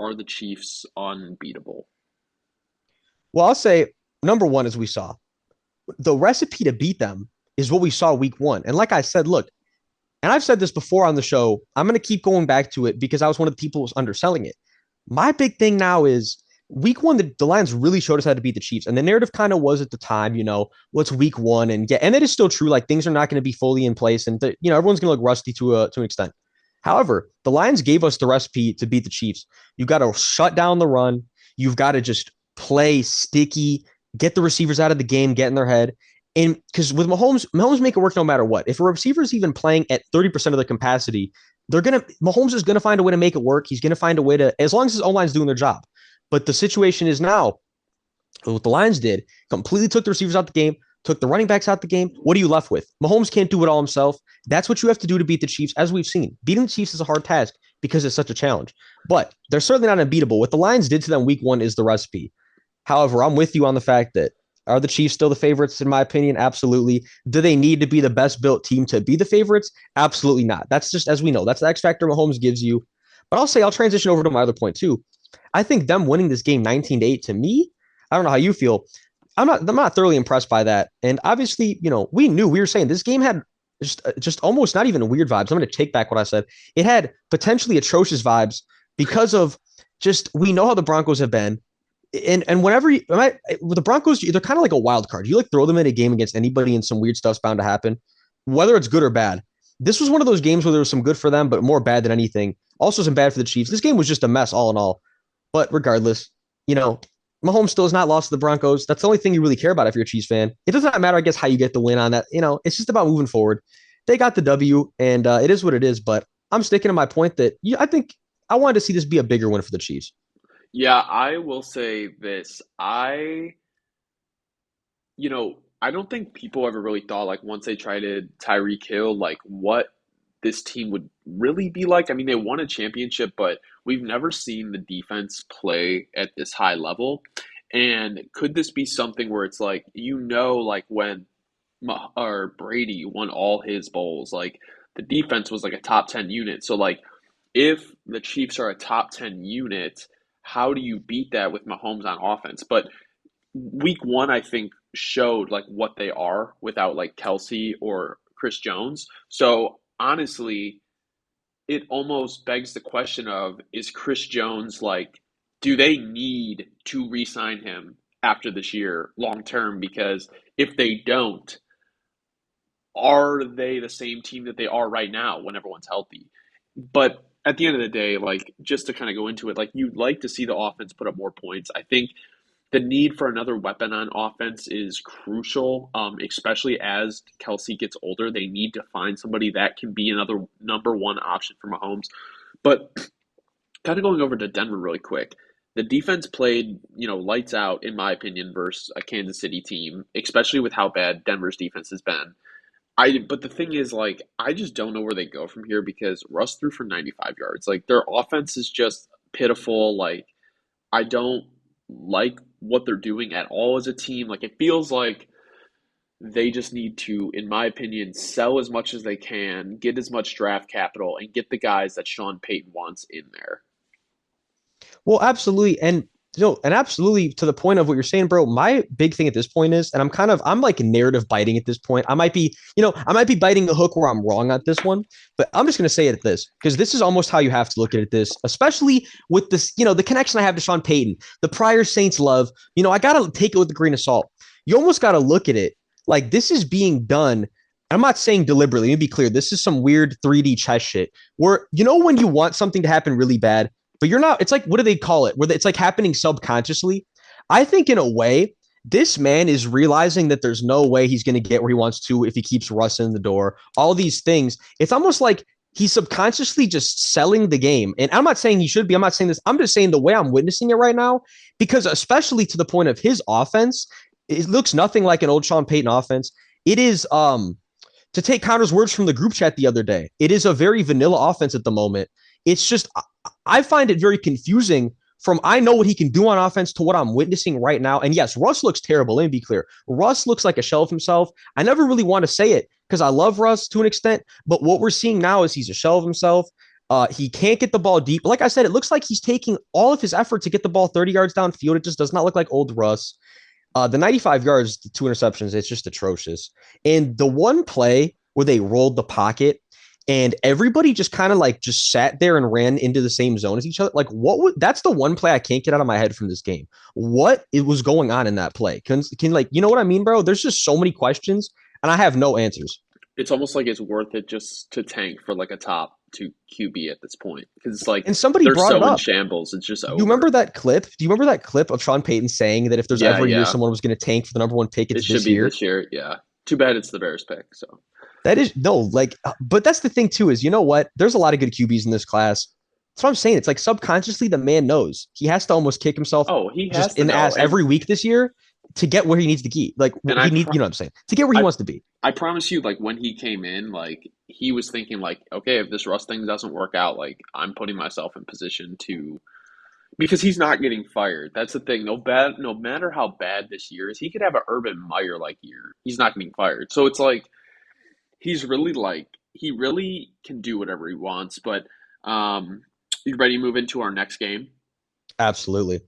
are the Chiefs unbeatable? Well, I'll say number one, as we saw, the recipe to beat them is what we saw week one. And like I said, look, and I've said this before on the show, I'm going to keep going back to it because I was one of the people who was underselling it. My big thing now is week one, the Lions really showed us how to beat the Chiefs. And the narrative kind of was at the time, what's week one? And it is still true. Like things are not going to be fully in place. And, everyone's going to look rusty to an extent. However, the Lions gave us the recipe to beat the Chiefs. You got to shut down the run. You've got to just play sticky, get the receivers out of the game, get in their head. And because with Mahomes make it work no matter what. If a receiver is even playing at 30% of the capacity, Mahomes is gonna find a way to make it work. He's gonna find a way to, as long as his O-line's doing their job. But the situation is now, what the Lions did, completely took the receivers out the game, took the running backs out the game. What are you left with? Mahomes can't do it all himself. That's what you have to do to beat the Chiefs, as we've seen. Beating the Chiefs is a hard task because it's such a challenge. But they're certainly not unbeatable. What the Lions did to them week one is the recipe. However, I'm with you on the fact that are the Chiefs still the favorites, in my opinion? Absolutely. Do they need to be the best built team to be the favorites? Absolutely not. That's just, as we know, that's the X factor Mahomes gives you. But I'll transition over to my other point too. I think them winning this game 19-8 to me, I don't know how you feel. I'm not thoroughly impressed by that. And obviously, we were saying this game had just almost not even weird vibes. I'm going to take back what I said. It had potentially atrocious vibes because of just we know how the Broncos have been. And whenever with the Broncos, they're kind of like a wild card. You like throw them in a game against anybody, and some weird stuff's bound to happen, whether it's good or bad. This was one of those games where there was some good for them, but more bad than anything. Also, some bad for the Chiefs. This game was just a mess, all in all. But regardless, Mahomes still has not lost to the Broncos. That's the only thing you really care about if you're a Chiefs fan. It does not matter, I guess, how you get the win on that. It's just about moving forward. They got the W, and it is what it is. But I'm sticking to my point that I think I wanted to see this be a bigger win for the Chiefs. Yeah, I will say this. I don't think people ever really thought like once they tried to Tyreek Hill, like what this team would really be like. I mean, they won a championship, but we've never seen the defense play at this high level. And could this be something where it's like, like when or Brady won all his bowls, like the defense was like a top 10 unit. So like if the Chiefs are a top 10 unit, how do you beat that with Mahomes on offense? But week one, I think, showed like what they are without like Kelsey or Chris Jones. So honestly, it almost begs the question of is Chris Jones like, do they need to re-sign him after this year long term? Because if they don't, are they the same team that they are right now when everyone's healthy? But at the end of the day, like just to kind of go into it, like you'd like to see the offense put up more points. I think the need for another weapon on offense is crucial, especially as Kelsey gets older. They need to find somebody that can be another number one option for Mahomes. But kind of going over to Denver really quick, the defense played, lights out, in my opinion, versus a Kansas City team, especially with how bad Denver's defense has been. But the thing is, like, I just don't know where they go from here because Russ threw for 95 yards. Like, their offense is just pitiful. Like, I don't like what they're doing at all as a team. Like, it feels like they just need to, in my opinion, sell as much as they can, get as much draft capital, and get the guys that Sean Payton wants in there. Well, absolutely. And absolutely to the point of what you're saying, bro. My big thing at this point is, and I'm like narrative biting at this point. I might be biting the hook where I'm wrong at this one, but I'm just going to say it at this because this is almost how you have to look at this, especially with this, the connection I have to Sean Payton, the prior Saints love. I got to take it with a grain of salt. You almost got to look at it like this is being done. I'm not saying deliberately. Let me be clear. This is some weird 3D chess shit where, when you want something to happen really bad, but you're not, it's like, what do they call it? Where it's like happening subconsciously. I think in a way, this man is realizing that there's no way he's going to get where he wants to if he keeps Russ in the door. All these things. It's almost like he's subconsciously just selling the game. And I'm not saying he should be. I'm not saying this. I'm just saying the way I'm witnessing it right now, because especially to the point of his offense, it looks nothing like an old Sean Payton offense. It is, to take Connor's words from the group chat the other day, it is a very vanilla offense at the moment. It's just, I find it very confusing from I know what he can do on offense to what I'm witnessing right now. And yes, Russ looks terrible. Let me be clear. Russ looks like a shell of himself. I never really want to say it because I love Russ to an extent, but what we're seeing now is he's a shell of himself. He can't get the ball deep. Like I said, it looks like he's taking all of his effort to get the ball 30 yards downfield. It just does not look like old Russ. The 95 yards, the 2 interceptions, it's just atrocious. And the one play where they rolled the pocket and everybody just kind of like just sat there and ran into the same zone as each other. Like, that's the one play I can't get out of my head from this game. What it was going on in that play? Can like, you know what I mean, bro? There's just so many questions and I have no answers. It's almost like it's worth it just to tank for like a top two QB at this point because it's like And somebody they're brought it so in up. shambles. It's just You remember over. that clip? Do you remember that clip of Sean Payton saying that if there's Yeah, ever a year yeah. someone was going to tank for the number one pick, It it's should this be year? this year. Yeah. Too bad it's the Bears pick. So. That is no, like, but that's the thing too, is you know what? There's a lot of good QBs in this class. That's what I'm saying. It's like subconsciously the man knows he has to almost kick himself Oh, he just has to in the know, ass every week this year to get where he needs to be. Like and he need, you know what I'm saying? To get where he I wants to be. I promise you, like when he came in, like he was thinking, like, okay, if this Russ thing doesn't work out, like I'm putting myself in position to because he's not getting fired. That's the thing. No matter how bad this year is, he could have an Urban Meyer like year. He's not getting fired. So it's he's really like he really can do whatever he wants. But you ready to move into our next game? Absolutely.